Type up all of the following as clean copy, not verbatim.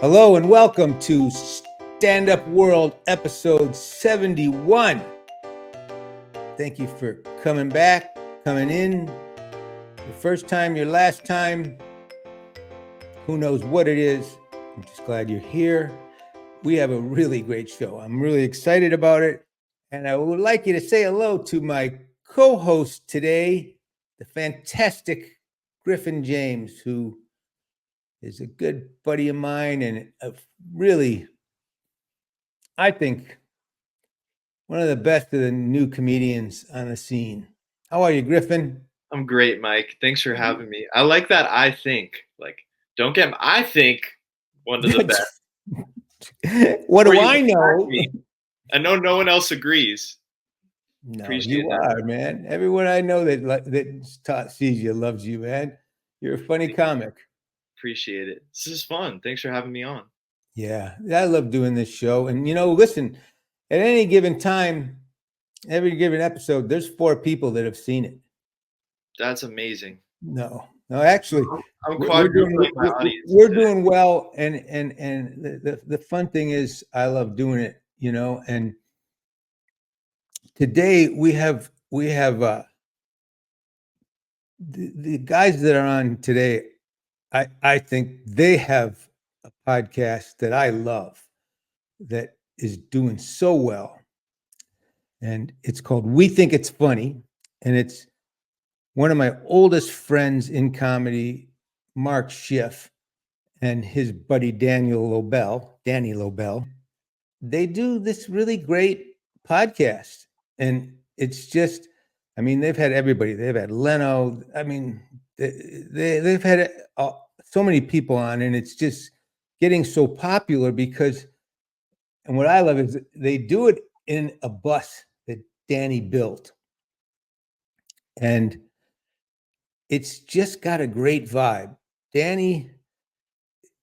Hello and welcome to Stand Up World episode 71. Thank you for coming back, coming in. Your first time, your last time. Who knows what it is? I'm just glad you're here. We have a really great show. I'm really excited about it. And I would like you to say hello to my co-host today, the fantastic Griffin James, who is a good buddy of mine and a really, I think, one of the best of the new comedians on the scene. How are you, Griffin? I'm great, Mike. Thanks for having me. I like that. I think, I think one of the best. What do I know? I know no one else agrees. No, you are, man. Everyone I know that sees you loves you, man. You're a funny comic. Appreciate it. This is fun. Thanks for having me on. Yeah, I love doing this show. And, listen, at any given time, every given episode, there's 4 people that have seen it. That's amazing. No, actually, we're doing well. And the fun thing is I love doing it, and today we have the guys that are on today. I think they have a podcast that I love that is doing so well. And it's called We Think It's Funny. And it's one of my oldest friends in comedy, Mark Schiff, and his buddy Danny Lobell. They do this really great podcast. And it's just, they've had everybody. They've had Leno. They've had so many people on, and it's just getting so popular because, and what I love is they do it in a bus that Danny built. And it's just got a great vibe. Danny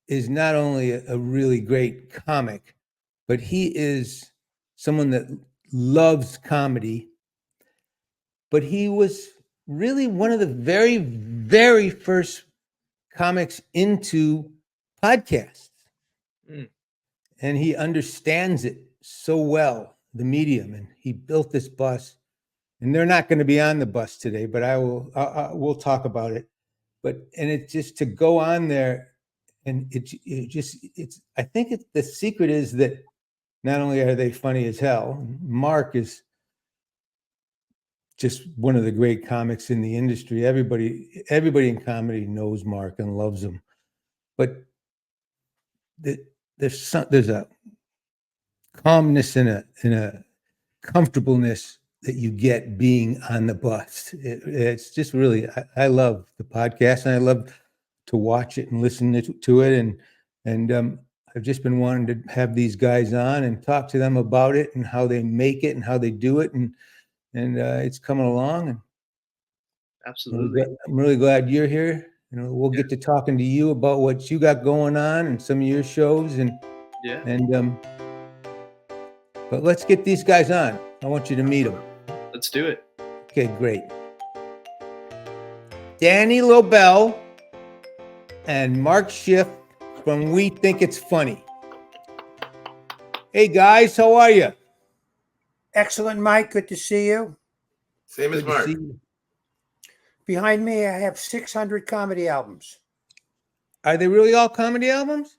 is not only a really great comic, but he is someone that loves comedy. But he was really one of the very, very first comics into podcasts. And he understands it so well, the medium, and he built this bus. And they're not going to be on the bus today, but we'll talk about it. And it's just to go on there, and I think the secret is that not only are they funny as hell, Mark is just one of the great comics in the industry. Everybody in comedy knows Mark and loves him, but there's a calmness and a comfortableness that you get being on the bus. It's just really, I love the podcast, and I love to watch it and listen to it. And I've just been wanting to have these guys on and talk to them about it and how they make it and how they do it. And it's coming along. And absolutely, I'm really glad you're here. We'll get to talking to you about what you got going on and some of your shows. But let's get these guys on. I want you to meet them. Let's do it. Okay, great. Danny Lobell and Mark Schiff from We Think It's Funny. Hey guys, how are you? Excellent, Mike. Good to see you. Same as Mark. Behind me, I have 600 comedy albums. Are they really all comedy albums?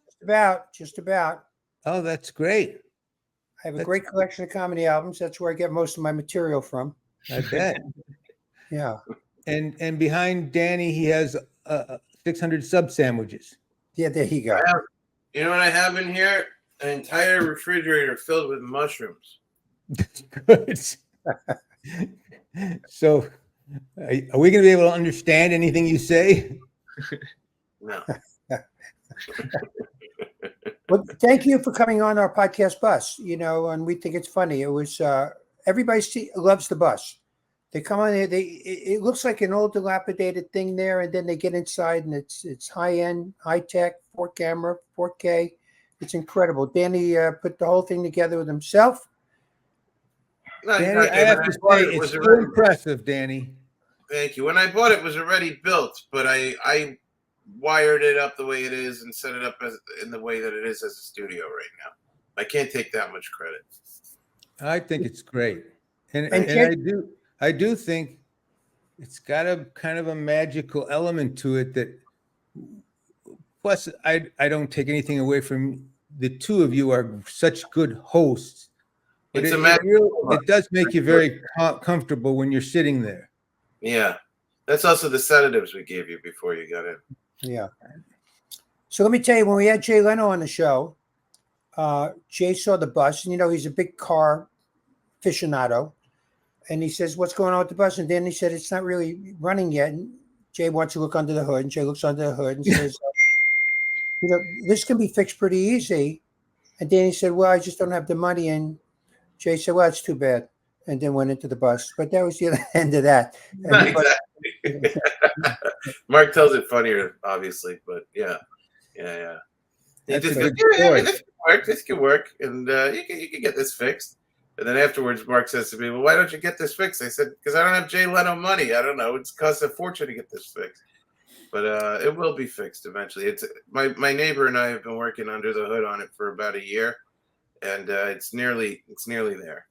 Just about. Oh, that's great. I have a great collection of comedy albums. That's where I get most of my material from. I bet. Yeah. And behind Danny, he has 600 sub sandwiches. Yeah, there you go. You know what I have in here? An entire refrigerator filled with mushrooms. Good. So, are we going to be able to understand anything you say? No. Well, thank you for coming on our podcast bus. And We Think It's Funny. It was everybody loves the bus. They come on there. It looks like an old dilapidated thing there, and then they get inside, and it's high end, high tech, 4 camera, 4K. It's incredible. Danny put the whole thing together with himself. No, Danny, I have to say, it's so impressive, Danny. Thank you. When I bought it, it was already built, but I wired it up the way it is and set it up in the way that it is as a studio right now. I can't take that much credit. I think it's great, and Jay- I do think it's got a kind of a magical element to it that. Plus, I don't take anything away from the two of you are such good hosts. But It's it does make you very comfortable when you're sitting there. Yeah. That's also the sedatives we gave you before you got in. Yeah. So let me tell you, when we had Jay Leno on the show, Jay saw the bus, and you know he's a big car aficionado, and he says, "What's going on with the bus?" And then he said, "It's not really running yet." And Jay wants to look under the hood, and Jay looks under the hood and says, "You know, this can be fixed pretty easy." And then he said, "Well, I just don't have the money." And Jay said, "Well, it's too bad," and then went into the bus. But that was the end of that. Not And the bus- exactly. Mark tells it funnier, obviously, but yeah. He That's just a goes, good story. this can work, and you can get this fixed. And then afterwards, Mark says to me, "Well, why don't you get this fixed?" I said, "Because I don't have Jay Leno money. I don't know. It's cost a fortune to get this fixed." But it will be fixed eventually. It's my neighbor and I have been working under the hood on it for about a year, and it's nearly there.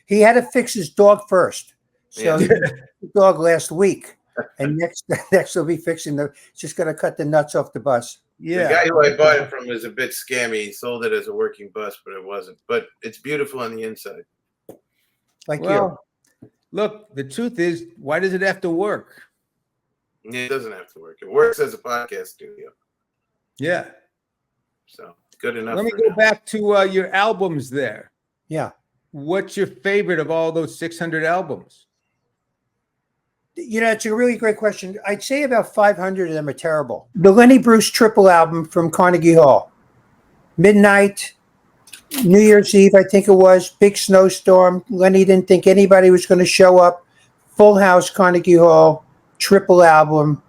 He had to fix his dog first. So Yeah. he fixed the dog last week. And next he'll be fixing just gonna cut the nuts off the bus. The guy who I bought it from was a bit scammy. He sold it as a working bus, but it wasn't. But it's beautiful on the inside. Like Well, look, the truth is, why does it have to work? It doesn't have to work. It works as a podcast studio. Yeah. So good enough. Let me for go now. back to your albums there. you. Yeah. What's your favorite of all those 600 albums? You know, it's a really great question. I'd say about 500 of them are terrible. The Lenny Bruce triple album from Carnegie Hall. Midnight, New Year's Eve, I think it was, big snowstorm. Lenny didn't think anybody was going to show up. Full house, Carnegie Hall, triple album.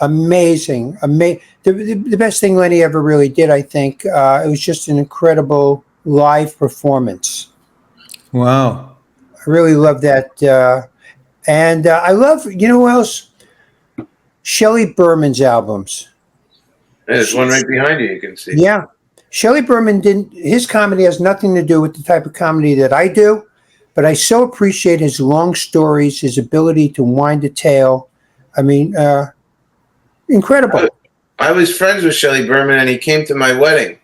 Amazing. The best thing Lenny ever really did, I think. It was just an incredible live performance. Wow. I really love that. And I love, you know who else? Shelley Berman's albums. There's one right behind you. You can see. Yeah. Shelley Berman his comedy has nothing to do with the type of comedy that I do, but I so appreciate his long stories, his ability to wind a tale. I mean, incredible. I was friends with Shelley Berman, and he came to my wedding.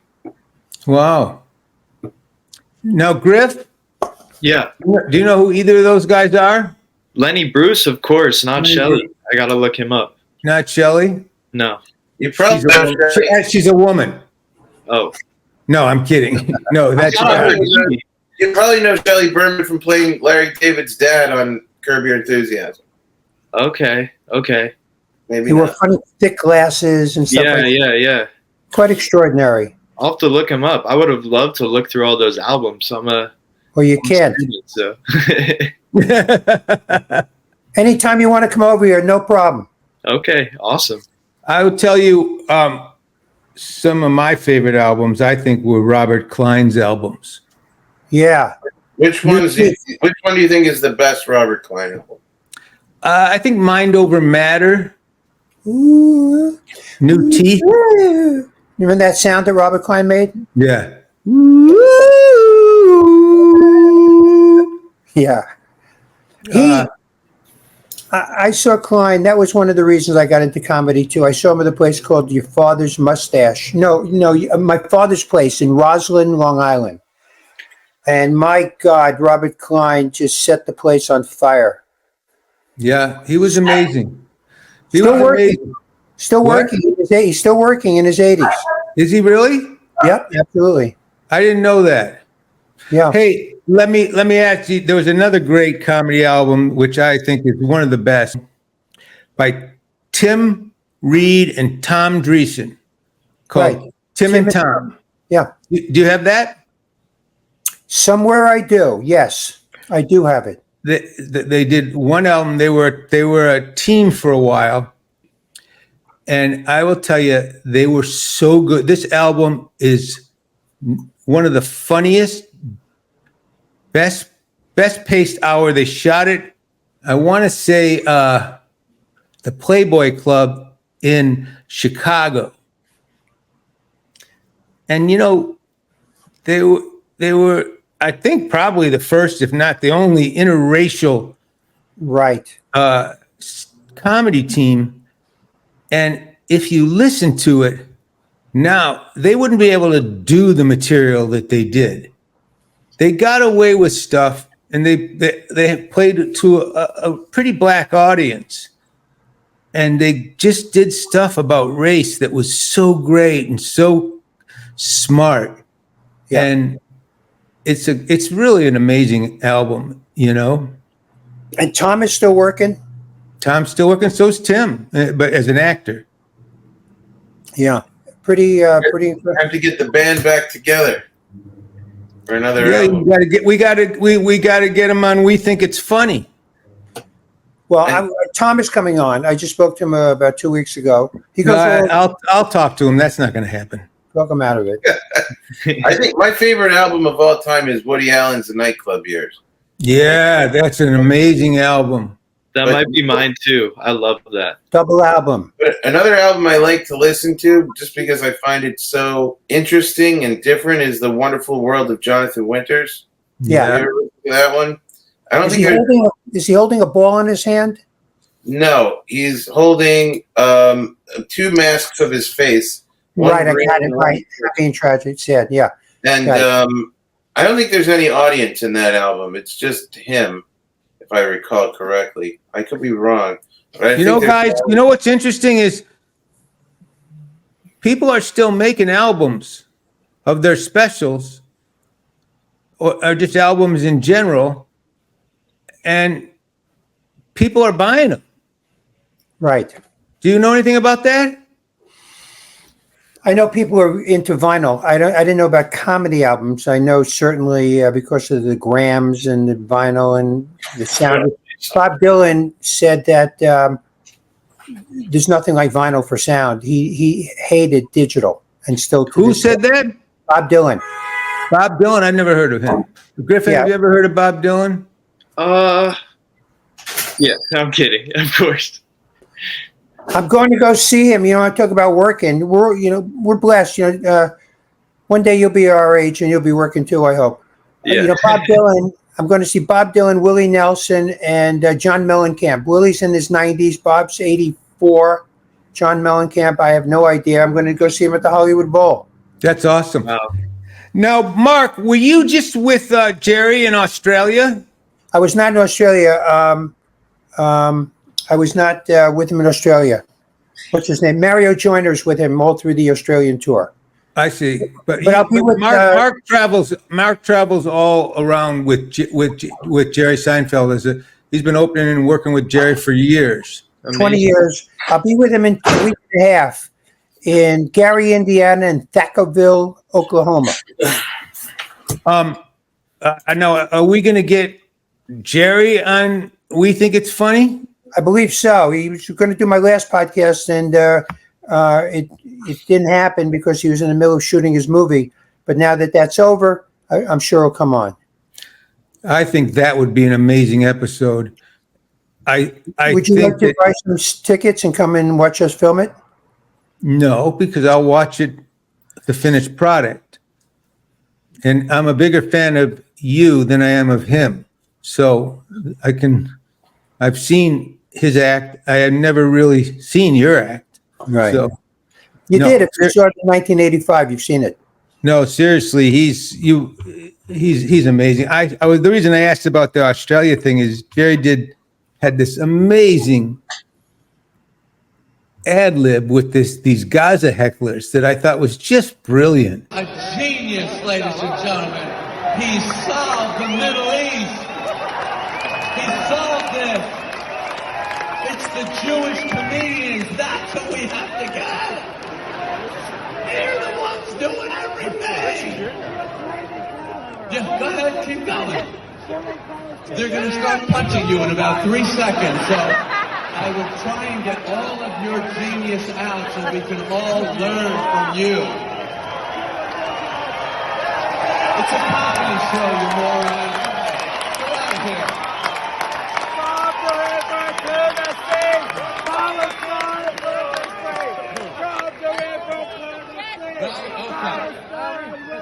Wow. Now, Griff, Yeah. do you know who either of those guys are? Lenny Bruce, of course, not Lenny Shelley. I gotta look him up. Not Shelley? No. You probably She's a know woman. Shelley. She's a woman. Oh. No, I'm kidding. No, that's You probably know Shelley Berman from playing Larry David's dad on Curb Your Enthusiasm. Okay. Maybe He wore not. funny thick glasses and stuff like that. Yeah. Quite extraordinary. I'll have to look him up. I would have loved to look through all those albums. So Well, you can't. So. Anytime you want to come over here, no problem. Okay. Awesome. I will tell you some of my favorite albums, I think, were Robert Klein's albums. Yeah. Which one do you think is the best Robert Klein album? I think Mind Over Matter, Ooh. New Teeth. You remember that sound that Robert Klein made? Yeah. Yeah. I saw Klein. That was one of the reasons I got into comedy too. I saw him at a place called Your Father's Mustache. No, My Father's Place in Roslyn, Long Island. And my God, Robert Klein just set the place on fire. Yeah, he was amazing. He Still was working. amazing. Still What? working. He's still working in his 80s. Is he really? Yep, absolutely. I didn't know that. Yeah. Hey, let me ask you. There was another great comedy album, which I think is one of the best, by Tim Reed and Tom Dreesen, called Right. Tim and Tom. Yeah. Do you have that? Somewhere I do. Yes, I do have it. They did one album. They were a team for a while, and I will tell you, they were so good. This album is one of the funniest, best paced hour. They shot it, I want to say, the Playboy Club in Chicago. And, you know, they were, I think, probably the first, if not the only, interracial Right. comedy team. And if you listen to it now, they wouldn't be able to do the material that they did. They got away with stuff, and they played to a pretty black audience. And they just did stuff about race that was so great and so smart. Yeah. And it's really an amazing album, you know. And Tom is still working? Tom's still working, so's Tim, but as an actor. Yeah. Pretty Have to get the band back together for another Yeah, album. we gotta get him on We Think It's Funny. Well, Tom is coming on. I just spoke to him about 2 weeks ago. He goes, I'll talk to him. That's not going to happen. talk him out of it. I think my favorite album of all time is Woody Allen's The Nightclub Years. Yeah, that's an amazing album. That might be mine too. I love that. Double album. But another album I like to listen to, just because I find it so interesting and different, is The Wonderful World of Jonathan Winters. Yeah. You ever listen to that one? I don't Is think he holding a ball in his hand? No, he's holding 2 masks of his face. One Right, I green got it and one right. Being tragic, sad, yeah. And I don't think there's any audience in that album. It's just him, if I recall correctly. I could be wrong. But I You know, think guys, you know what's interesting is people are still making albums of their specials or just albums in general, and people are buying them. Right. Do you know anything about that? I know people are into vinyl. I didn't know about comedy albums. I know certainly because of the grams and the vinyl and the sound. Bob Dylan said that there's nothing like vinyl for sound. He hated digital, and still. Who said that? Bob Dylan. Bob Dylan. I've never heard of him. Griffin, Yeah. have you ever heard of Bob Dylan? Yeah, I'm kidding. Of course. I'm going to go see him. You know, I talk about working. We're blessed. One day you'll be our age and you'll be working too, I hope. Yeah. Bob Dylan, I'm going to see Bob Dylan, Willie Nelson, and John Mellencamp. Willie's in his 90s. Bob's 84. John Mellencamp, I have no idea. I'm going to go see him at the Hollywood Bowl. That's awesome. Wow. Now, Mark, were you just with Jerry in Australia? I was not in Australia. I was not with him in Australia. What's his name? Mario Joyner's with him all through the Australian tour. I see, but I'll be with, Mark travels. Mark travels all around with Jerry Seinfeld. He's been opening and working with Jerry for years. 20 years. I'll be with him in a week and a half in Gary, Indiana, and Thackerville, Oklahoma. I know. Are we going to get Jerry on We Think It's Funny? I believe so. He was going to do my last podcast, and it didn't happen because he was in the middle of shooting his movie. But now that that's over, I'm sure he'll come on. I think that would be an amazing episode. Would you like to buy some tickets and come in and watch us film it? No, because I'll watch it, the finished product. And I'm a bigger fan of you than I am of him. So I've seen his act. I have never really seen your act. Right. So, You did. If you saw it in 1985, you've seen it. no, seriously, he's amazing. The reason I asked about the Australia thing is Jerry had this amazing ad lib with these Gaza hecklers that I thought was just brilliant. A genius, ladies and gentlemen. He solved the Middle East. He solved this. It's the Jewish comedians. That's who we have to get. They're the ones doing everything. Yeah, go ahead, keep going. They're going to start punching you in about 3 seconds, so I will try and get all of your genius out so we can all learn from you. It's a comedy show, you moron. Go out of here.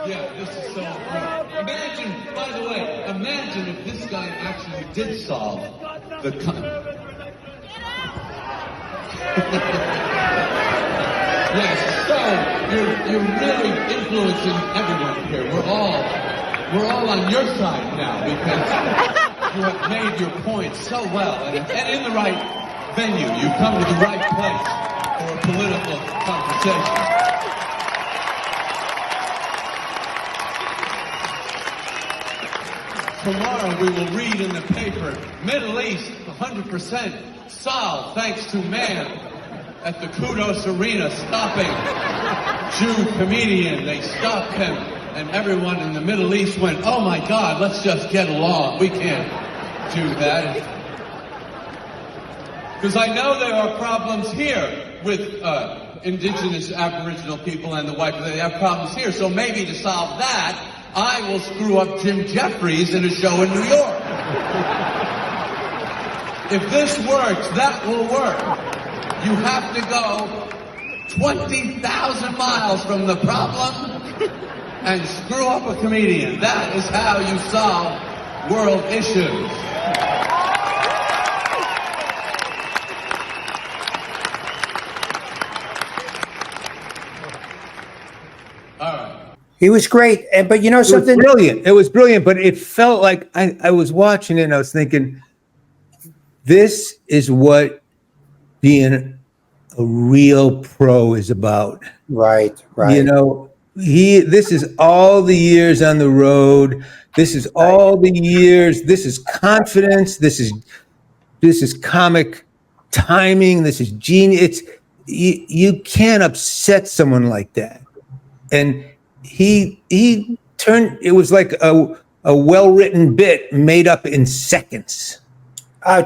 Yeah, this is so important. Imagine, by the way, imagine if this guy actually did solve the Yes, so you're really influencing everyone here. We're all on your side now because you have made your point so well and in the right venue. You've come to the right place for a political conversation. Tomorrow we will read in the paper, Middle East 100% solved thanks to man at the Kudos Arena stopping Jew comedian. They stopped him and everyone in the Middle East went, oh my God, let's just get along. We can't do that. Because I know there are problems here with indigenous Aboriginal people and the white people. They have problems here. So maybe to solve that, I will screw up Jim Jeffries in a show in New York. If this works, that will work. You have to go 20,000 miles from the problem and screw up a comedian. That is how you solve world issues. All right. He was great, but you know It was something? brilliant. It was brilliant, but it felt like I was watching it and I was thinking, this is what being a real pro is about. Right. You know, this is all the years on the road. This is all the years. This is confidence. This is comic timing. This is genius. You can't upset someone like that. And he turned, it was like a well-written bit made up in seconds.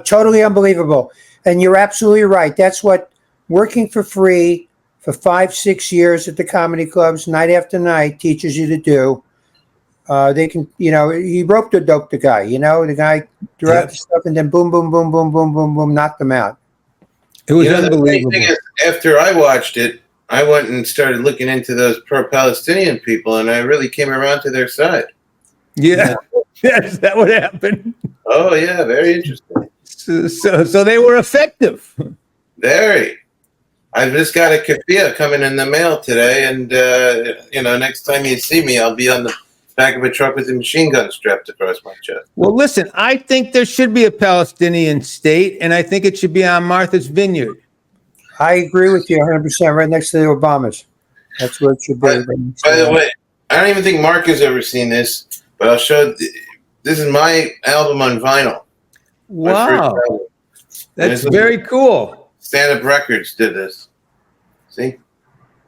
Totally unbelievable. And you're absolutely right. That's what working for free for 5-6 years at the comedy clubs, night after night, teaches you to do. They can, you know, he roped a dope the guy, you know, the guy threw out the stuff and then boom, boom, boom, boom, boom, boom, boom, knocked him out. It was The funny unbelievable. thing is, after I watched it, I went and started looking into those pro-Palestinian people, and I really came around to their side. Yeah. Yes, that would happen. Oh, yeah, very interesting. So they were effective. Very. I just got a keffiyeh coming in the mail today, and, you know, next time you see me, I'll be on the back of a truck with a machine gun strapped across my chest. Well, listen, I think there should be a Palestinian state, and I think it should be on Martha's Vineyard. I agree with you 100%, right next to the Obamas. That's where it should be. By the way, I don't even think Mark has ever seen this, but I'll show. This is my album on vinyl. My first Wow. album. That's very cool. Stand Up Records did this. See?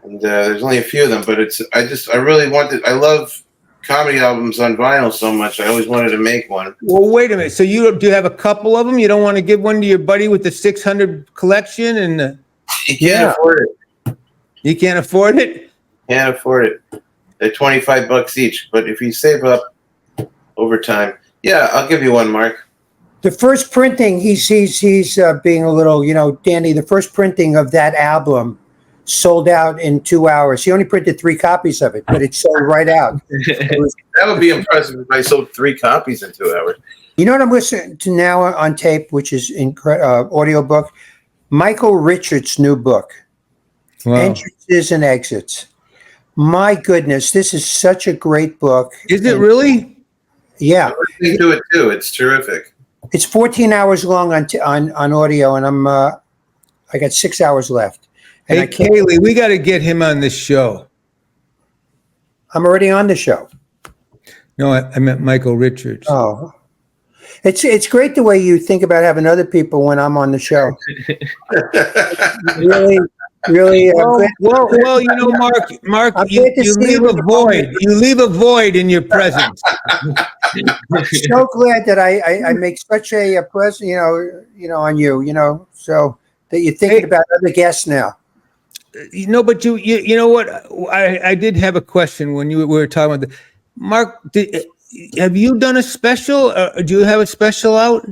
And there's only a few of them, but I really wanted, I love comedy albums on vinyl so much. I always wanted to make one. Well, wait a minute. So do you have a couple of them? You don't want to give one to your buddy with the 600 collection? And You can't afford it. you can't afford it? Can't afford it. They're $25 each, but if you save up over time, yeah, I'll give you one, Mark. The first printing, he's being a little, you know, Danny, the first printing of that album sold out in 2 hours. He only printed 3 copies of it, but it sold right out. That would be impressive if I sold 3 copies in 2 hours. You know what I'm listening to now on tape, which is audio book? Michael Richards' new book, Wow. Entrances and Exits. My goodness, this is such a great book. Is it really? Yeah. I'm listening to it too. It's terrific. It's 14 hours long on audio, and I got 6 hours left. And Hey, Kaylee, we got to get him on this show. I'm already on the show. No, I meant Michael Richards. Oh, it's great the way you think about having other people when I'm on the show. really. Well, you know, Mark, I'm you glad to see leave you a in the void. moment. You leave a void in your presence. I'm so glad that I make such a present, you know, on you, you know, so that you're thinking about other guests now. You know, but you know what? I did have a question when we were talking about Mark, have you done a special? Do you have a special out?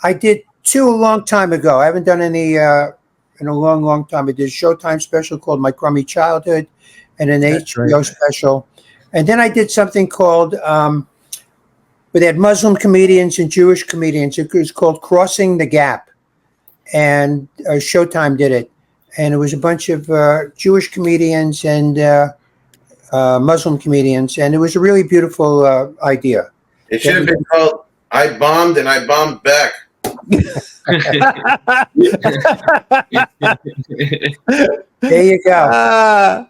I did 2 a long time ago. I haven't done any in a long time. I did a Showtime special called My Crummy Childhood, and an That's HBO right. special. And then I did something called, where they had Muslim comedians and Jewish comedians. It was called Crossing the Gap. And Showtime did it. And it was a bunch of Jewish comedians and Muslim comedians. And it was a really beautiful idea. It should have been called "I Bombed and I Bombed Back." There you go. Ah.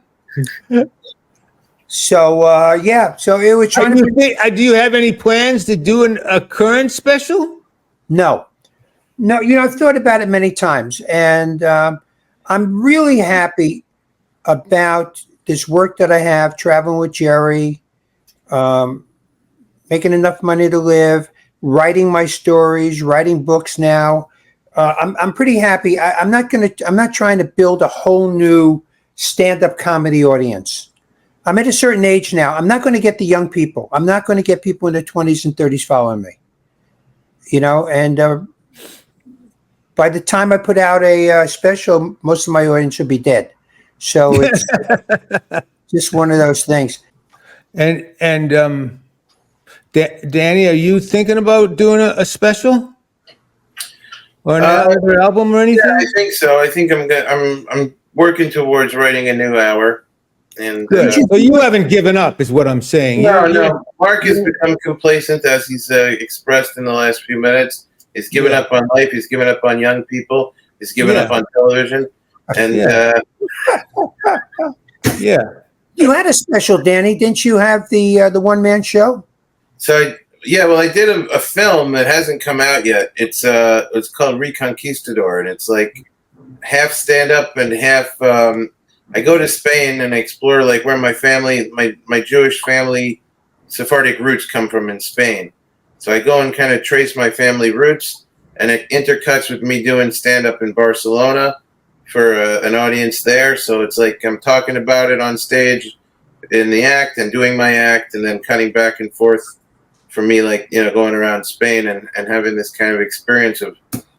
So, yeah. So it was trying to... Do you have any plans to do a current special? No. I've thought about it many times, and I'm really happy about this work that I have, traveling with Jerry, making enough money to live, writing my stories, writing books now. I'm pretty happy. I'm not trying to build a whole new stand-up comedy audience. I'm at a certain age now. I'm not going to get the young people. I'm not going to get people in their 20s and 30s following me. And by the time I put out a special, most of my audience should be dead. So it's just one of those things. And Danny, are you thinking about doing a special or another album or anything? Yeah, I think so. I think I'm working towards writing a new hour. And Good. So you haven't given up, is what I'm saying. No. Mark has become complacent, as he's expressed in the last few minutes. He's given up on life. He's given up on young people. He's given up on television. And yeah. You had a special, Danny. Didn't you have the one-man show? So I did a film that hasn't come out yet. It's called Reconquistador, and it's like half stand-up and half. I go to Spain and I explore like where my family, my Jewish family, Sephardic roots come from in Spain. So I go and kind of trace my family roots, and it intercuts with me doing stand-up in Barcelona for an audience there. So it's like I'm talking about it on stage in the act and doing my act, and then cutting back and forth for me, like, going around Spain and having this kind of experience of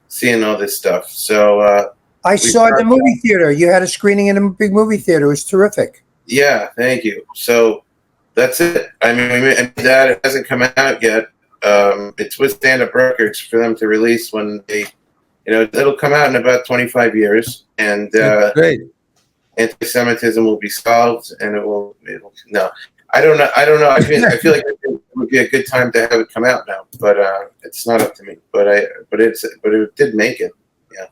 seeing all this stuff. So I saw it in the movie theater. You had a screening in a big movie theater. It was terrific. Yeah, thank you. So that's it. I mean, that hasn't come out yet. It's with Stand Up Records for them to release when they, it'll come out in about 25 years, and Great. Anti-Semitism will be solved, and it'll no. I don't know. I feel like it would be a good time to have it come out now, but it's not up to me. But it did make it. Yeah.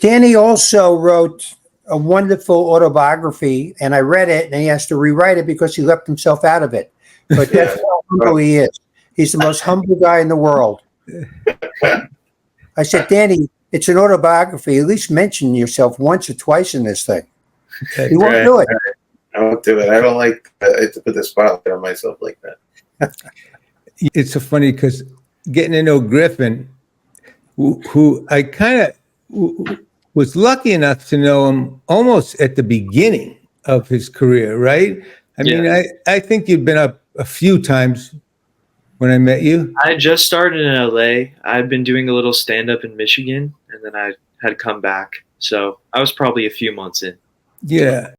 Danny also wrote a wonderful autobiography, and I read it, and he has to rewrite it because he left himself out of it. But that's how humble he is. He's the most humble guy in the world. I said, Danny, it's an autobiography. At least mention yourself once or twice in this thing. He won't do it. I won't do it. I don't like to put the spotlight on myself like that. It's so funny because getting to know Griffin, who I kind of was lucky enough to know him almost at the beginning of his career, right? I mean, I think you've been up a few times when I met you. I just started in LA. I've been doing a little stand-up in Michigan, and then I had come back. So I was probably a few months in. Yeah.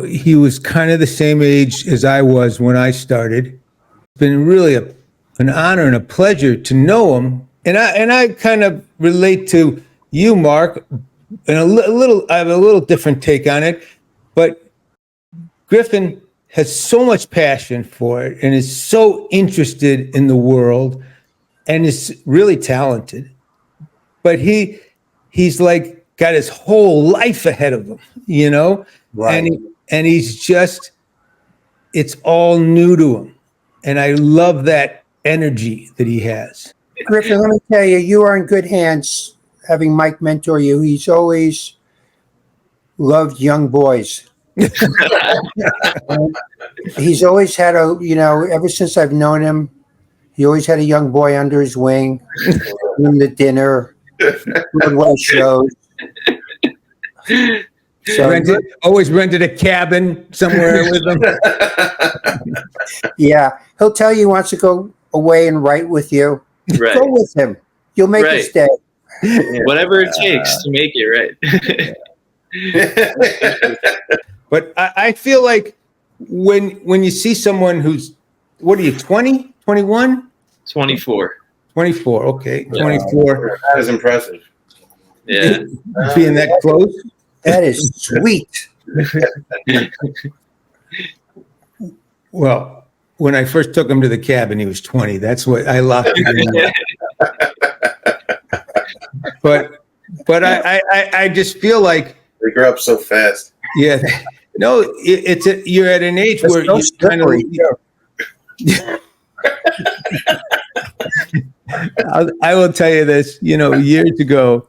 He was kind of the same age as I was when I started. It's been really an honor and a pleasure to know him. And I kind of relate to you, Mark, and I have a little different take on it. But Griffin has so much passion for it and is so interested in the world and is really talented. But he's like got his whole life ahead of him, Right. And he's just, it's all new to him. And I love that energy that he has. Griffin, let me tell you, you are in good hands having Mike mentor you. He's always loved young boys. He's always had ever since I've known him, he always had a young boy under his wing, him to dinner, Broadway shows. So always rented a cabin somewhere with him. Yeah, he'll tell you he wants to go away and write with you. Right. Go with him. You'll make his day. Whatever it takes to make it right. But I feel like when you see someone who's, what are you, 20, 21? 24. 24, okay, Yeah. 24. That is impressive. Yeah. Being that close. That is sweet. Well, when I first took him to the cabin, he was 20. That's what I locked him in. But I just feel like, They grow up so fast. yeah, no, you're at an age where so you kind of. slippery, too. I will tell you this. Years ago,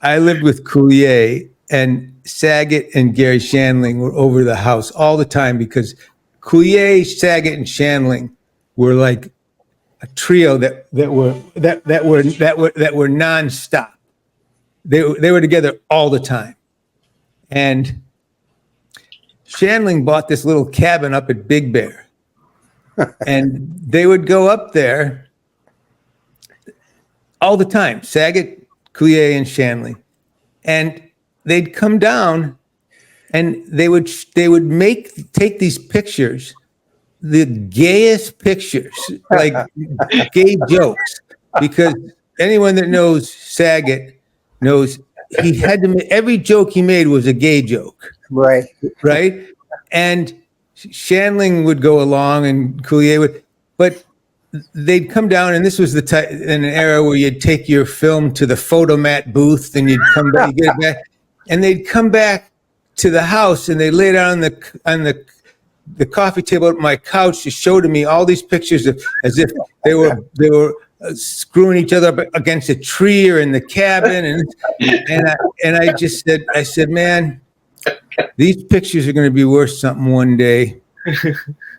I lived with Coulier, and Saget and Gary Shandling were over the house all the time because Coulier, Saget, and Shandling were like a trio that were nonstop. They were together all the time, and Shandling bought this little cabin up at Big Bear, and they would go up there all the time. Saget, Coulier, and Shandling, and they'd come down, and they would take these pictures, the gayest pictures, like gay jokes, because anyone that knows Saget knows he had to make, every joke he made was a gay joke, Right. right? And Shandling would go along, and Coulier would, but they'd come down, and this was in an era where you'd take your film to the photomat booth, and you'd come back, you get it back, and they'd come back to the house, and they lay down on the coffee table at my couch to show to me all these pictures of as if they were screwing each other up against a tree or in the cabin, and I just said, man, these pictures are going to be worth something one day.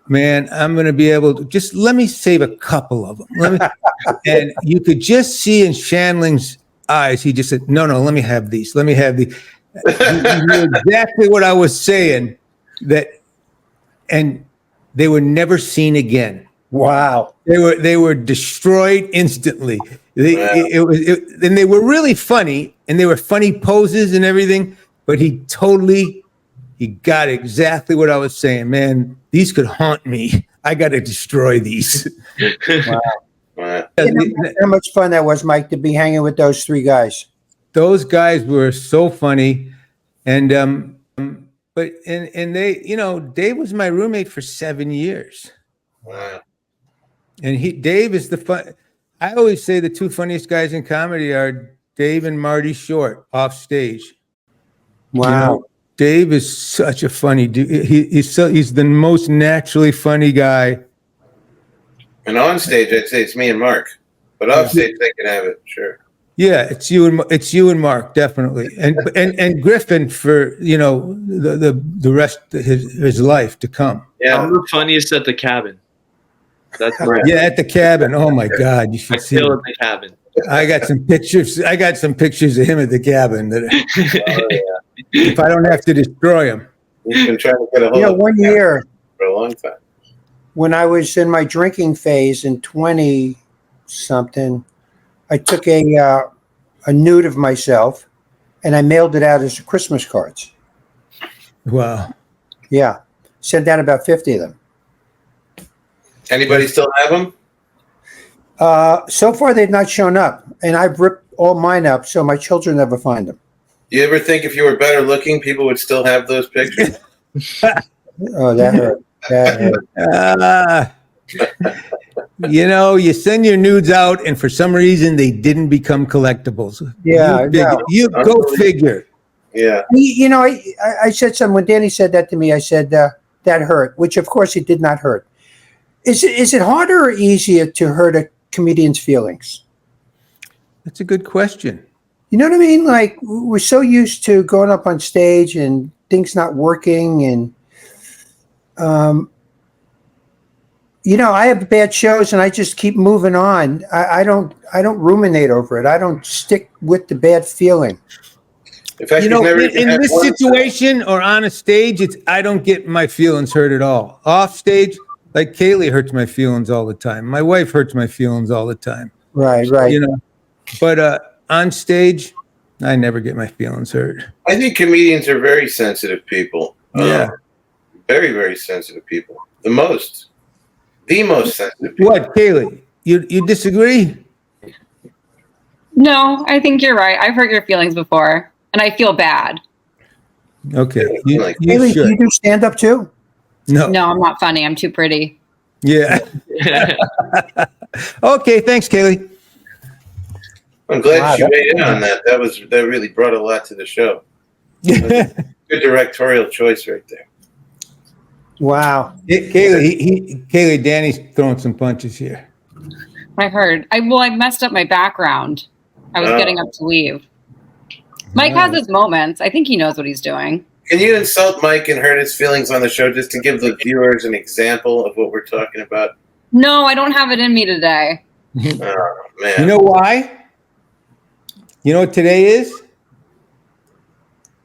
Man, I'm going to be able to just let me save a couple of them. And you could just see in Shandling's eyes, he just said, no, let me have these. Let me have these. You knew exactly what I was saying, and they were never seen again. Wow. They were destroyed instantly. And they were really funny, and they were funny poses and everything, but he got exactly what I was saying. Man, these could haunt me. I got to destroy these. Wow. Wow. How much fun that was, Mike, to be hanging with those three guys. Those guys were so funny. And, but they, Dave was my roommate for 7 years. Wow. And Dave is I always say the two funniest guys in comedy are Dave and Marty Short off stage. Wow. Dave is such a funny dude. He's the most naturally funny guy. And on stage, I'd say it's me and Mark. But off stage, they can have it, sure. Yeah, it's you and Mark, definitely, and Griffin for the rest of his life to come. Yeah, I'm the funniest at the cabin. That's right. Yeah, at the cabin. Oh my God, you should see. Still at the cabin. I got some pictures. I got some pictures of him at the cabin that if I don't have to destroy him. He's been trying to get a hold of one year for a long time. when I was in my drinking phase in 20 something, I took a nude of myself and I mailed it out as Christmas cards. Wow. Yeah. Sent out about 50 of them. Anybody still have them? So far, they've not shown up, and I've ripped all mine up, so my children never find them. You ever think if you were better looking, people would still have those pictures? Oh, that hurt. That hurt. You send your nudes out, and for some reason, they didn't become collectibles. Yeah, you go figure. Yeah. I said something when Danny said that to me. I said that hurt, which of course it did not hurt. Is it harder or easier to hurt a comedian's feelings? That's a good question. You know what I mean? Like, we're so used to going up on stage and things not working, and I have bad shows and I just keep moving on. I don't ruminate over it. I don't stick with the bad feeling. In fact, in this situation or on a stage, I don't get my feelings hurt at all. Off stage, like Kaylee hurts my feelings all the time. My wife hurts my feelings all the time. Right. But on stage, I never get my feelings hurt. I think comedians are very sensitive people. Yeah. Very, very sensitive people. The most sensitive people. What, Kaylee? You disagree? No, I think you're right. I've hurt your feelings before, and I feel bad. Okay. Like, You Haley, do should. you do stand up too? No. No, I'm not funny. I'm too pretty. Yeah. Okay. Thanks, Kaylee. I'm glad Wow, you that's weighed in on that. That really brought a lot to the show. Good directorial choice right there. Wow. Kaylee, Danny's throwing some punches here. I heard. I messed up my background. I was getting up to leave. Mike has his moments. I think he knows what he's doing. Can you insult Mike and hurt his feelings on the show just to give the viewers an example of what we're talking about? No, I don't have it in me today. Oh, man. You know why? You know what today is?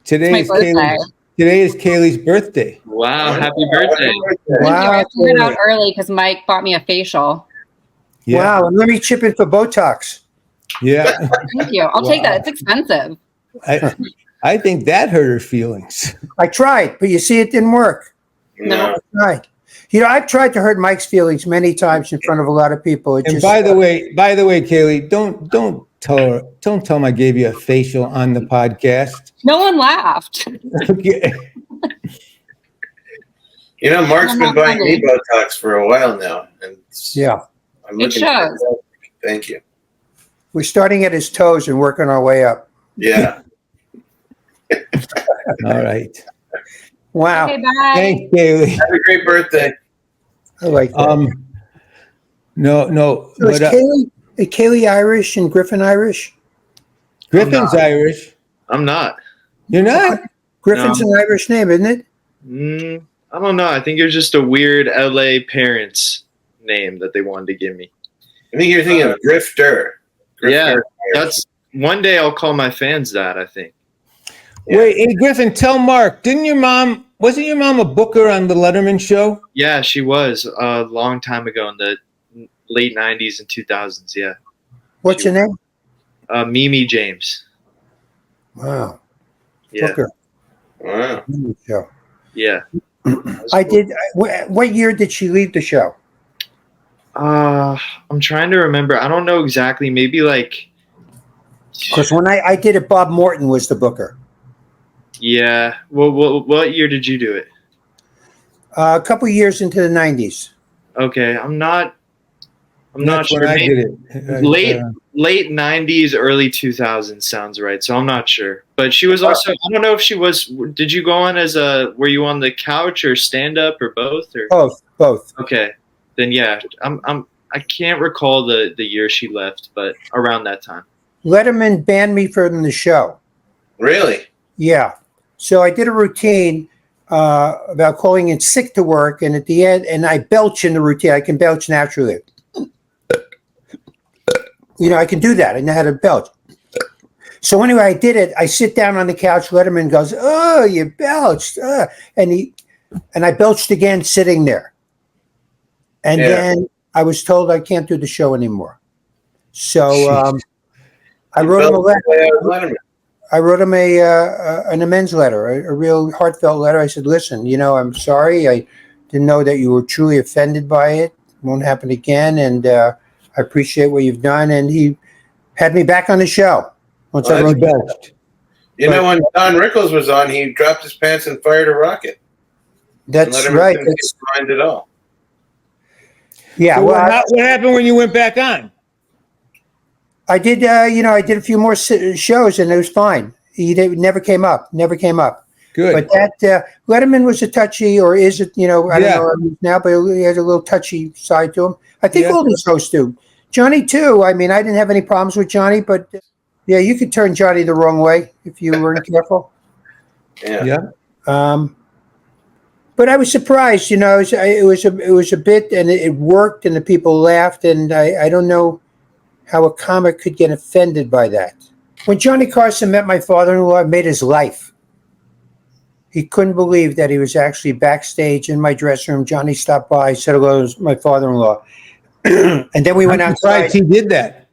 Today It's my birthday. Today is Kaylee's birthday. Wow, happy birthday. Thank you. Wow. I figured out early because Mike bought me a facial. Yeah. Wow. And let me chip in for Botox. Yeah. Thank you. I'll take that. It's expensive. I think that hurt her feelings. I tried, but you see, it didn't work. No. I tried. You know, I've tried to hurt Mike's feelings many times in front of a lot of people. It And just, by the way, Kaylee, don't tell him I gave you a facial on the podcast. No one laughed. Okay. You know, Mark's I'm been not buying me funny. Botox for a while now. And yeah, I'm It looking shows. Thank you. we're starting at his toes and working our way up. Yeah. All right. Wow. Okay, bye. Thanks, Kaylee. Have a great birthday. I like that. No, So is but Kaylee Irish and Griffin Irish? Griffin's Irish. I'm not. You're not? Griffin's an Irish name, isn't it? I don't know. I think you're just a weird LA parents name that they wanted to give me. I think you're thinking of Grifter. Yeah, that's one day I'll call my fans that, I think. Yeah. Wait, hey, Griffin, tell Mark, wasn't your mom a booker on the Letterman show? Yeah, she was a long time ago in the late 90s and 2000s. Yeah. What's your name? Mimi James. Wow. Yeah. Booker. Wow. Show. Yeah. I did. What year did she leave the show? I'm trying to remember. I don't know exactly. Maybe like. Because when I did it, Bob Morton was the booker. Yeah. Well, what year did you do it? A couple years into the 90s. Okay, I'm not That's sure. when I Maybe did it. late 90s, early 2000s sounds right. So I'm not sure. But she was also. I don't know if she was. Did you go on as a? Were you on the couch or stand up or both? Or Both. okay, then yeah. I can't recall the year she left, but around that time. Letterman banned me from the show. Really? Yeah. So I did a routine about calling in sick to work, and at the end, and I belch in the routine. I can belch naturally. You know, I can do that. I know how to belch. So anyway, I did it. I sit down on the couch. Letterman goes, "Oh, you belched," and I belched again, sitting there. And then I was told I can't do the show anymore. So I wrote him a letter. I wrote him an amends letter, a real heartfelt letter. I said, "Listen, you know, I'm sorry. I didn't know that you were truly offended by it. Won't happen again, and I appreciate what you've done." And he had me back on the show once I wrote that. You know, when Don Rickles was on, he dropped his pants and fired a rocket. That's right. Didn't mind at all. Yeah. So Well, what happened when you went back on? I did. I did a few more shows, and it was fine. He never came up. Good. But that Letterman was a touchy, or is it? You know, I don't know now, but he has a little touchy side to him. I think all these hosts do. Johnny too. I mean, I didn't have any problems with Johnny, but yeah, you could turn Johnny the wrong way if you weren't careful. Yeah. But I was surprised. You know, it was a bit, and it worked, and the people laughed, and I don't know how a comic could get offended by that. When Johnny Carson met my father-in-law, it made his life. He couldn't believe that he was actually backstage in my dressing room. Johnny stopped by, said hello to my father-in-law. And then we went outside. He did that.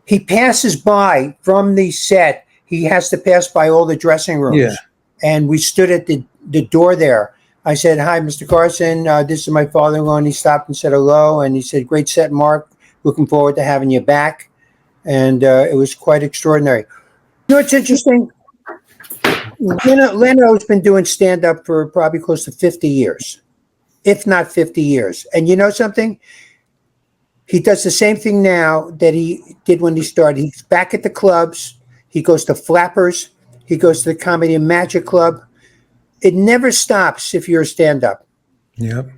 He passes by from the set. He has to pass by all the dressing rooms. Yeah. And we stood at the the door there. I said, "Hi, Mr. Carson. This is my father-in-law." And he stopped and said hello. And he said, "Great set, Mark. Looking forward to having you back." And it was quite extraordinary. You know what's interesting? Leno's been doing stand-up for probably close to 50 years, if not 50 years. And you know something? He does the same thing now that he did when he started. He's back at the clubs. He goes to Flappers. He goes to the Comedy and Magic Club. It never stops if you're a stand-up. Yep.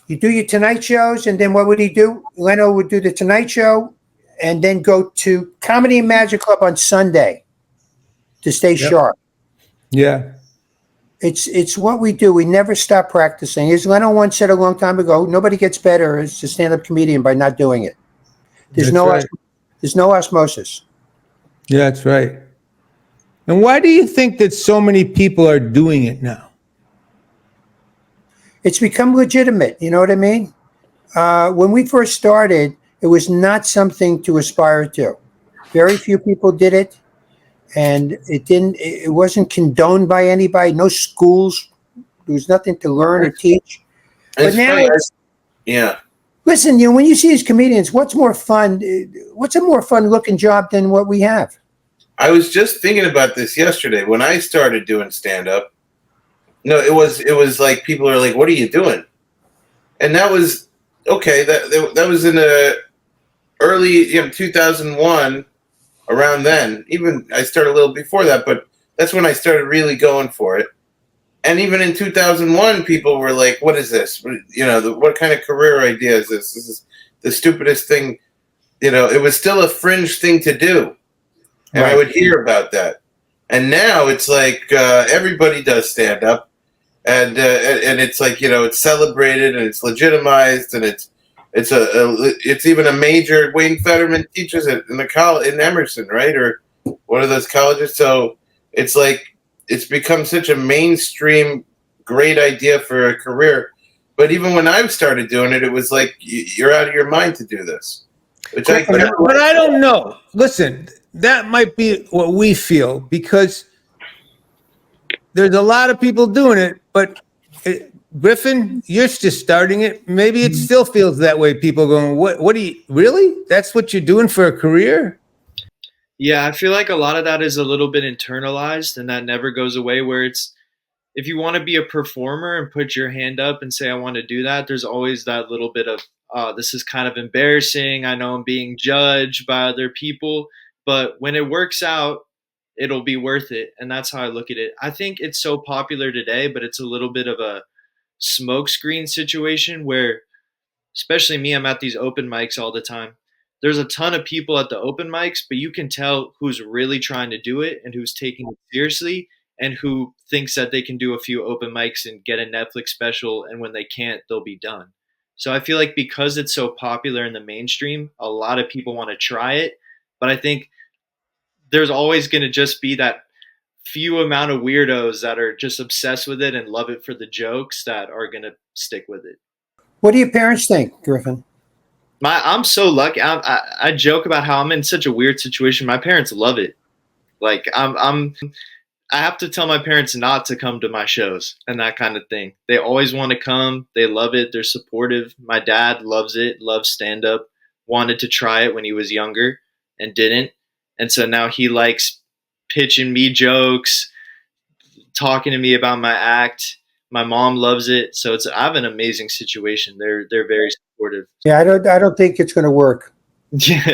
You do your Tonight shows, and then what would he do? Leno would do the Tonight Show and then go to Comedy and Magic Club on Sunday to stay sharp. Yeah. It's what we do. We never stop practicing. As Leno once said a long time ago, nobody gets better as a stand-up comedian by not doing it. There's no osmosis. Yeah, that's right. And why do you think that so many people are doing it now? It's become legitimate. You know what I mean? When we first started, it was not something to aspire to. Very few people did it. And it wasn't condoned by anybody. No schools. There was nothing to learn or teach. But now listen, when you see these comedians, what's more fun? What's a more fun looking job than what we have? I was just thinking about this yesterday when I started doing stand-up. No, it was like people are like, "What are you doing?" And that was okay. That was in the early 2001. Around then, even I started a little before that, but that's when I started really going for it. And even in 2001, people were like, "What is this? What kind of career idea is this? This is the stupidest thing." It was still a fringe thing to do, and I would hear about that. And now it's like everybody does stand up, and it's like it's celebrated and it's legitimized and it's even a major. Wayne Fetterman teaches it in the college in Emerson, right, or one of those colleges. So it's like it's become such a mainstream great idea for a career. But even when I started doing it, it was like you're out of your mind to do this. But I don't know. Listen, that might be what we feel because there's a lot of people doing it, but Griffin, you're just starting it. Maybe it still feels that way. People going, what do you really? That's what you're doing for a career? Yeah, I feel like a lot of that is a little bit internalized and that never goes away, where it's if you want to be a performer and put your hand up and say, I want to do that, there's always that little bit of, this is kind of embarrassing. I know I'm being judged by other people, but when it works out, it'll be worth it. And that's how I look at it. I think it's so popular today, but it's a little bit of a smokescreen situation where, especially me, I'm at these open mics all the time. There's a ton of people at the open mics, but you can tell who's really trying to do it and who's taking it seriously and who thinks that they can do a few open mics and get a Netflix special, and when they can't, they'll be done. So I feel like because it's so popular in the mainstream, a lot of people want to try it, but I think there's always going to just be that few amount of weirdos that are just obsessed with it and love it for the jokes that are going to stick with it. What do your parents think, Griffin? I'm so lucky. I joke about how I'm in such a weird situation. My parents love it. Like I have to tell my parents not to come to my shows and that kind of thing. They always want to come. They love it. They're supportive. My dad loves it, loves stand-up, wanted to try it when he was younger and didn't. And so now he likes pitching me jokes, talking to me about my act. My mom loves it. So I have an amazing situation. They're very supportive. Yeah, I don't think it's going to work. Yeah.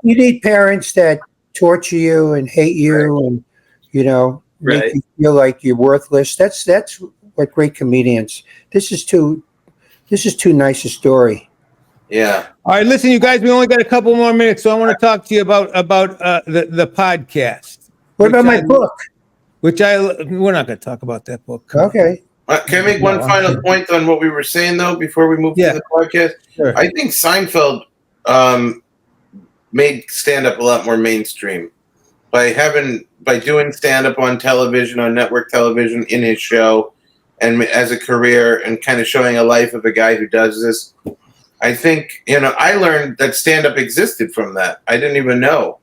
You need parents that torture you and hate you and make you feel like you're worthless. That's what great comedians. This is too nice a story. Yeah. All right, listen, you guys, we only got a couple more minutes, so I want to talk to you about the podcast. What about my book? We're not going to talk about that book. Okay. Can I make one final point on what we were saying though before we move to the podcast? Sure. I think Seinfeld made stand-up a lot more mainstream by doing stand-up on television, on network television, in his show, and as a career, and kind of showing a life of a guy who does this. I think I learned that stand-up existed from that. I didn't even know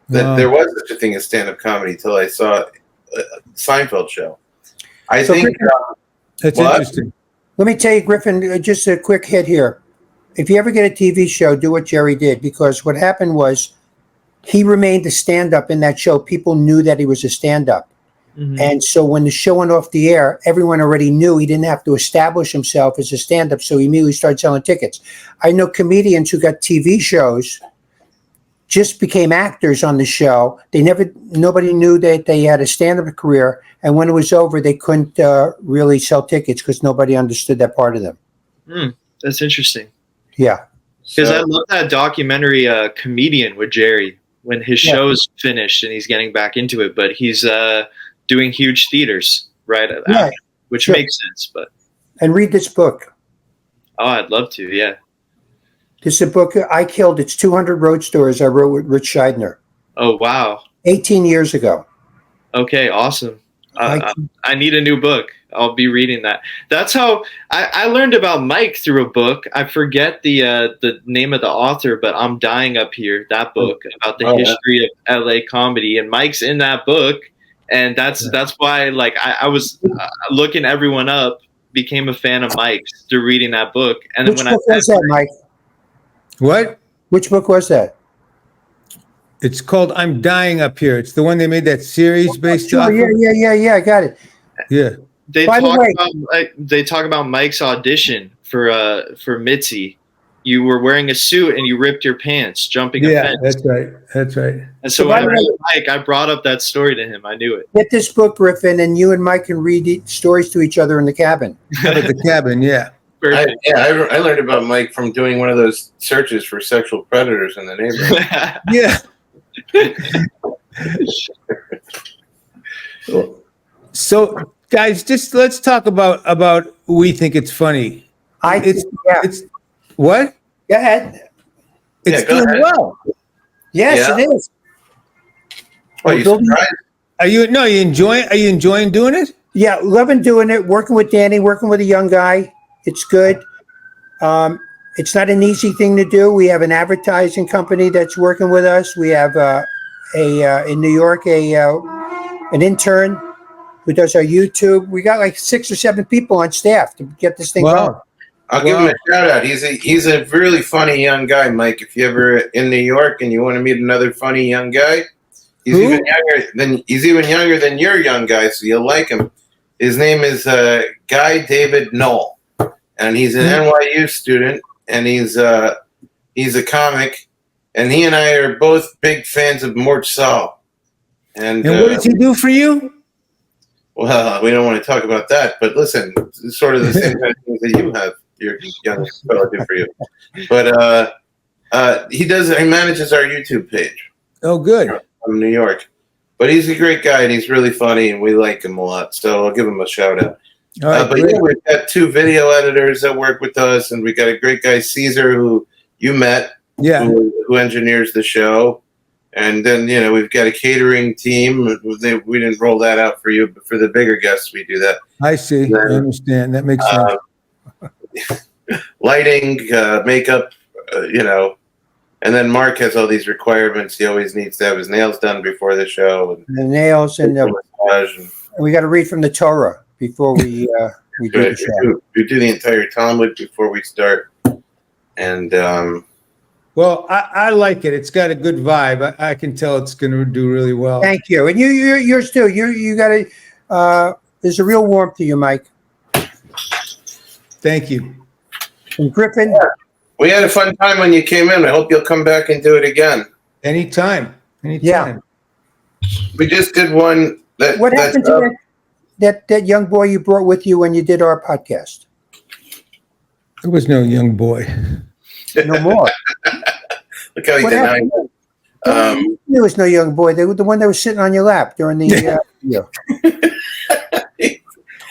that there was such a thing as stand-up comedy till I saw Seinfeld show. I So think Griffin- That's What? interesting. Let me tell you, Griffin, just a quick hit here. If you ever get a TV show, do what Jerry did, because what happened was he remained a stand-up in that show. People knew that he was a stand-up. Mhm. And so when the show went off the air, everyone already knew he didn't have to establish himself as a stand-up, so he immediately started selling tickets. I know comedians who got TV shows just became actors on the show. Nobody knew that they had a stand-up career, and when it was over, they couldn't really sell tickets because nobody understood that part of them. That's interesting. Yeah. Because I so. love that documentary, Comedian with Jerry, when his Yeah. show's finished and he's getting back into it, but he's doing huge theaters right Yeah, after, which sure. makes sense. But And read this book. I'd love to. Yeah. This is a book I killed. It's 200 road stories I wrote with Rich Scheidner Oh wow. 18 years ago. Okay. Awesome. I- I need a new book. I'll be reading that. That's how I learned about Mike through a book. I forget the name of the author, but I'm Dying Up Here. That book about the Oh, yeah. history of LA comedy, and Mike's in that book, and that's why like I was looking everyone up, became a fan of Mike's through reading that book, and then Which when book was that, Mike? What? Which book was that? It's called "I'm Dying Up Here." It's the one they made that series based off. Sure, yeah. I got it. Yeah. they By the talk way- about they talk about Mike's audition for Mitzi. You were wearing a suit and you ripped your pants jumping a Yeah, fence. that's right. That's right. And so So by the whenever I way- met Mike, I brought up that story to him. I knew it. Get this book, Griffin, and you and Mike can read stories to each other in the cabin. Out at the cabin, yeah. Perfect. I learned about Mike from doing one of those searches for sexual predators in the neighborhood. Yeah. So, guys, just let's talk about We Think It's Funny. It's what? Go ahead. It's Yeah, go doing ahead. well. Yes, Yeah. it is. Well, you Building- surprised? Are you enjoying doing it? Yeah, loving doing it. Working with Danny, working with a young guy. It's good. It's not an easy thing to do. We have an advertising company that's working with us. We have in New York an intern who does our YouTube. We got like 6 or 7 people on staff to get this thing going. Wow. I'll give him a shout out. He's a really funny young guy, Mike. If you ever in New York and you want to meet another funny young guy, he's Who? even younger than your young guy, so you'll like him. His name is Guy David Knoll, and he's an NYU student, and he's a comic, and he and I are both big fans of Mort Saul. And what does he do for you? well, we don't want to talk about that, but listen, it's sort of the same kind of things that you have, your young fellow do for you. But he manages our YouTube page Oh, good. from New York. But he's a great guy, and he's really funny, and we like him a lot. So I'll give him a shout out. All right, But great. yeah, we've got 2 video editors that work with us, and we got a great guy, Caesar, who you met, Yeah. who engineers the show. And then, we've got a catering team. We didn't roll that out for you, but for the bigger guests, we do that. I see. I understand. That makes sense. Lighting, makeup, and then Mark has all these requirements. He always needs to have his nails done before the show. And The nails and massage and we got to read from the Torah before we do the show. we do the entire Talmud before we start. And Well, I like it. It's got a good vibe. I can tell it's going to do really well. Thank you. And yours too. You got to. There's a real warmth to you, Mike. Thank you. And Griffin. we had a fun time when you came in. I hope you'll come back and do it again. Anytime. Yeah. We just did one. What happened to that young boy you brought with you when you did our podcast? There was no young boy. No more. Look how he What denied happened? it. There was no young boy. The one that was sitting on your lap during the video.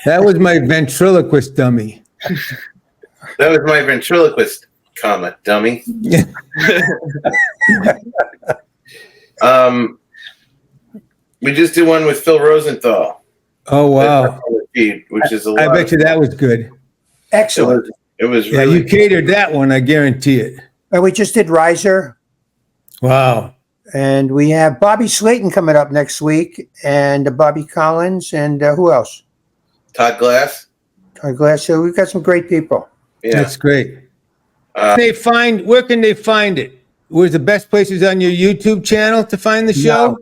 That was my ventriloquist dummy. That was my ventriloquist comment, dummy. We just did one with Phil Rosenthal. Oh, wow. Which is a lot. I bet you that was good. Excellent. It was Yeah, really you catered that one. I guarantee it. And we just did Riser. Wow. And we have Bobby Slayton coming up next week, and Bobby Collins, and who else? Todd Glass. Todd Glass. So we've got some great people. Yeah. That's great. Where can they find it? Where's the best places on your YouTube channel to find the show?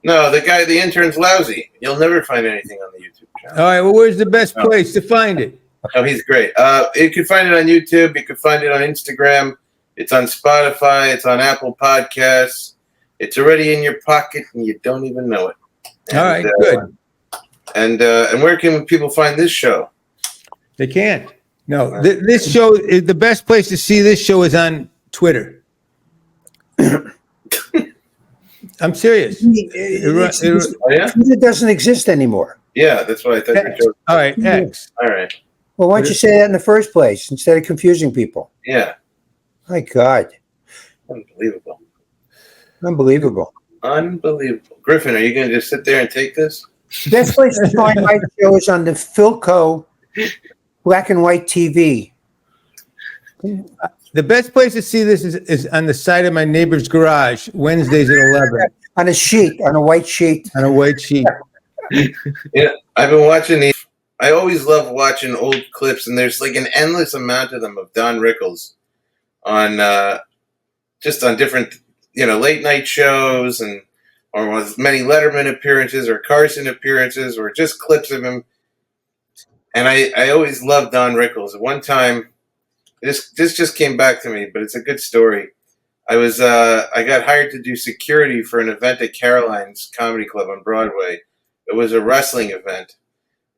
No, the intern's lousy. You'll never find anything on the YouTube channel. All right. Well, where's the best place to find it? Oh, he's great. You can find it on YouTube. You can find it on Instagram. It's on Spotify. It's on Apple Podcasts. It's already in your pocket, and you don't even know it. All right, good. And where can people find this show? They can't. No, this show is the best place to see this show is on Twitter. I'm serious. It doesn't exist anymore. Yeah, that's what I thought. X. All right, X. All right. Well, why don't you say that in the first place instead of confusing people? Yeah. My God. Unbelievable. Unbelievable. Griffin, are you going to just sit there and take this? Best place to find my show is on the Philco Black and White TV. The best place to see this is on the side of my neighbor's garage, Wednesdays at 11. On a white sheet. On a white sheet. Yeah, I've been watching these. I always love watching old clips, and there's like an endless amount of them of Don Rickles on just on different, late night shows, or with many Letterman appearances or Carson appearances, or just clips of him. And I always loved Don Rickles. At one time, this just came back to me, but it's a good story. I got hired to do security for an event at Caroline's Comedy Club on Broadway. It was a wrestling event,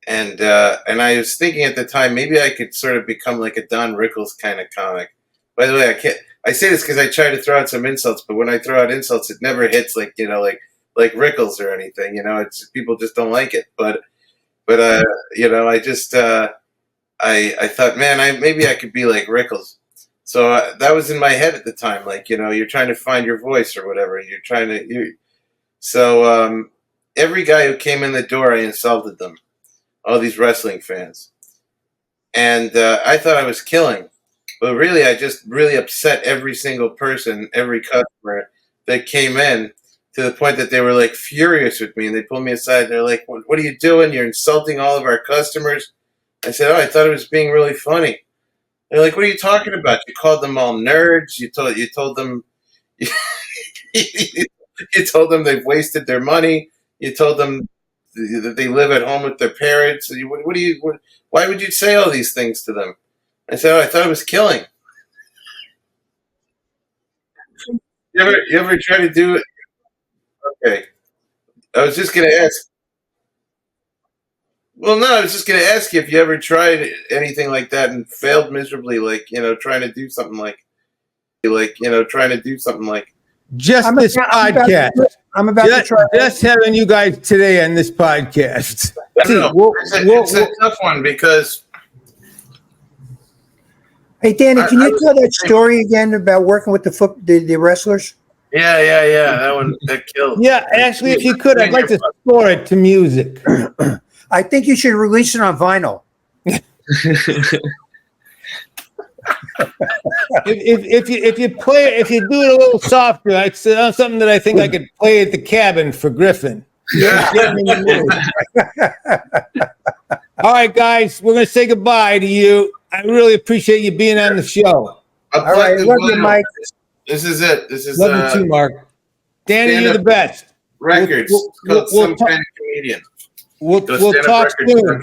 and I was thinking at the time maybe I could sort of become like a Don Rickles kind of comic. By the way, I say this because I try to throw out some insults, but when I throw out insults, it never hits like Rickles or anything. It's people just don't like it. But I just I thought, man, maybe I could be like Rickles. So that was in my head at the time. Like, you're trying to find your voice or whatever. So every guy who came in the door, I insulted them. All these wrestling fans. And I thought I was killing. But really, I just really upset every single person, every customer that came in, to the point that they were like furious with me. And they pulled me aside. And they're like, what are you doing? You're insulting all of our customers. I said, I thought it was being really funny. They're like, what are you talking about? You called them all nerds. You told them you told them they've wasted their money. You told them that they live at home with their parents. Why would you say all these things to them? I said, I thought it was killing. You ever try to do it? Okay. I was just going to ask. Well, no, I was just going to ask you if you ever tried anything like that and failed miserably, trying to do something like. Just this podcast. I'm about to try. Just having you guys today on this podcast. It's a tough one because. Hey, Danny, can you tell that story again about working with the wrestlers? Yeah, that killed. Yeah, actually, if you could, I'd like to score it to music. I think you should release it on vinyl. If you do it a little softer, it's something that I think I could play at the cabin for Griffin. Yeah. All right, guys, we're going to say goodbye to you. I really appreciate you being on the show. All right, love you, Mike. This is it. This is love you too, Mark. Danny, you're the best. Records. Some kind of comedian. We'll talk soon.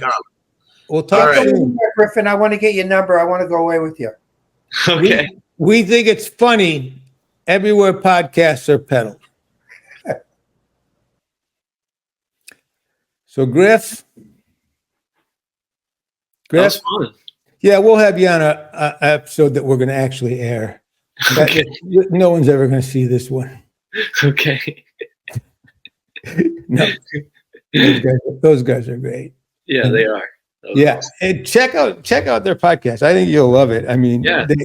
We'll talk soon. Griffin, I want to get your number. I want to go away with you. Okay. We think it's funny everywhere podcasts are peddled. So, Griff? That's fun. Yeah, we'll have you on an episode that we're going to actually air. Okay. No one's ever going to see this one. Okay. No. Those guys are great. Yeah, they are. Yeah, and check out their podcast. I think you'll love it. I mean, they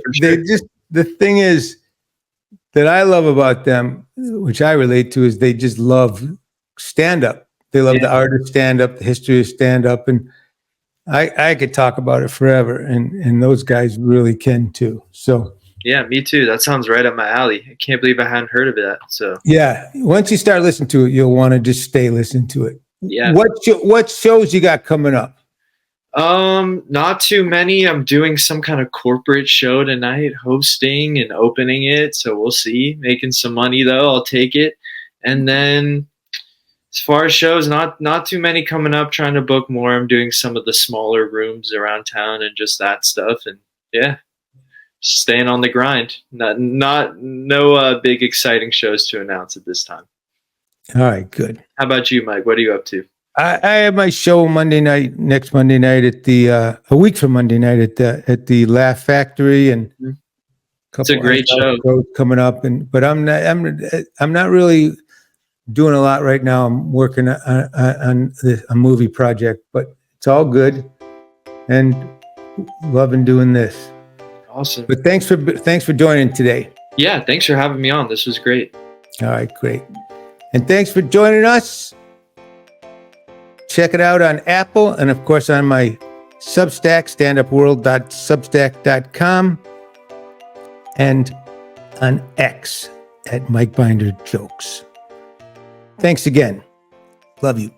just, the thing is that I love about them, which I relate to, is they just love stand-up. They love the art of stand-up, the history of stand-up, and I could talk about it forever, and those guys really can too. So Yeah, me too. That sounds right up my alley. I can't believe I hadn't heard of that. So Yeah, once you start listening to it, you'll want to just stay listening to it. yeah. What shows you got coming up? Not too many. I'm doing some kind of corporate show tonight, hosting and opening it. So we'll see. Making some money though. I'll take it. And then as far as shows, not too many coming up. Trying to book more. I'm doing some of the smaller rooms around town and just that stuff. And yeah, staying on the grind. No big exciting shows to announce at this time. All right, good. How about you, Mike? What are you up to? I have my show next Monday night at the a week from Monday night at the Laugh Factory, and It's a great show coming up. But I'm not really doing a lot right now. I'm working on a movie project, but it's all good and loving doing this. Awesome. But thanks for joining today. Yeah, thanks for having me on. This was great. All right, great. And thanks for joining us. Check it out on Apple and, of course, on my Substack, standupworld.substack.com, and on X at Mike Binder Jokes. Thanks again. Love you.